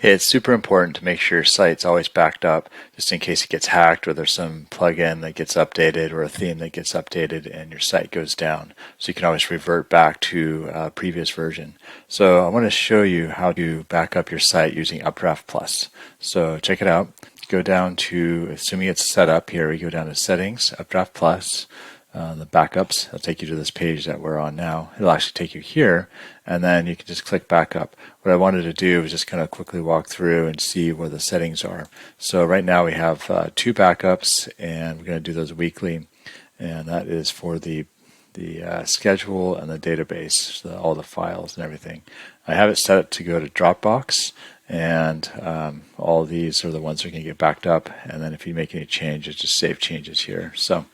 It's super important to make sure your site's always backed up just in case it gets hacked or there's some plugin that gets updated or a theme that gets updated and your site goes down. So you can always revert back to a previous version. So I want to show you how to back up your site using UpdraftPlus. So check it out. Go down to, assuming it's set up here, we go down to Settings, UpdraftPlus. The backups, it'll take you to this page that we're on now. It'll actually take you here, and then you can just click backup. What I wanted to do was just kind of quickly walk through and see where the settings are. So right now we have 2 backups, and we're going to do those weekly, and that is for the schedule and the database, so all the files and everything. I have it set up to go to Dropbox, and all of these are the ones that can get backed up, and then if you make any changes, just save changes here. So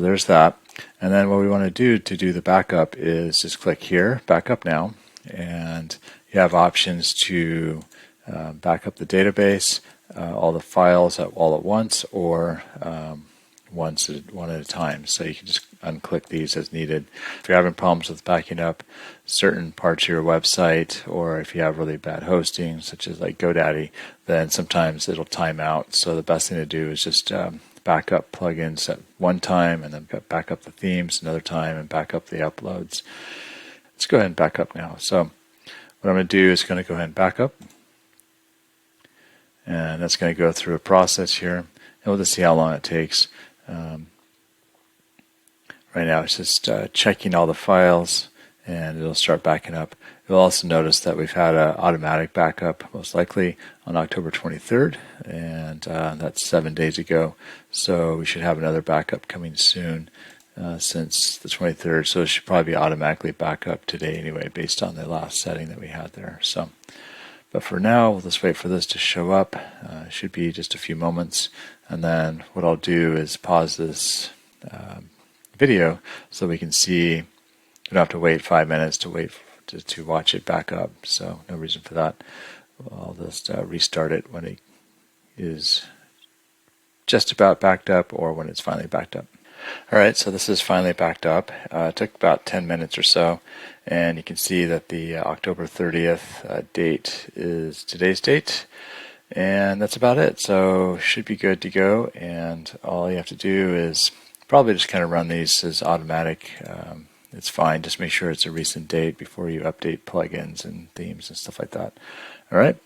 there's that. And then what we want to do the backup is just click here, backup now, and you have options to back up the database, all the files all at once, or one at a time. So you can just unclick these as needed. If you're having problems with backing up certain parts of your website, or if you have really bad hosting, such as like GoDaddy, then sometimes it'll time out. So the best thing to do is just back up plugins at one time, and then back up the themes another time, and back up the uploads. Let's go ahead and back up now. So what I'm going to do is going to go ahead and back up, and that's going to go through a process here, and we'll just see how long it takes. Right now it's just checking all the files, and it'll start backing up. You'll also notice that we've had an automatic backup, most likely on October 23rd, and that's 7 days ago. So we should have another backup coming soon since the 23rd. So it should probably be automatically back up today anyway, based on the last setting that we had there. So, but for now, we'll just wait for this to show up. It should be just a few moments, and then what I'll do is pause this video so we can see. You don't have to wait 5 minutes to watch it back up, so no reason for that. I'll just restart it when it is just about backed up, or when it's finally backed up. Alright, so this is finally backed up. It took about 10 minutes or so, and you can see that the October 30th date is today's date, and that's about it. So should be good to go, and all you have to do is probably just kind of run these as automatic. It's fine. Just make sure it's a recent date before you update plugins and themes and stuff like that. All right.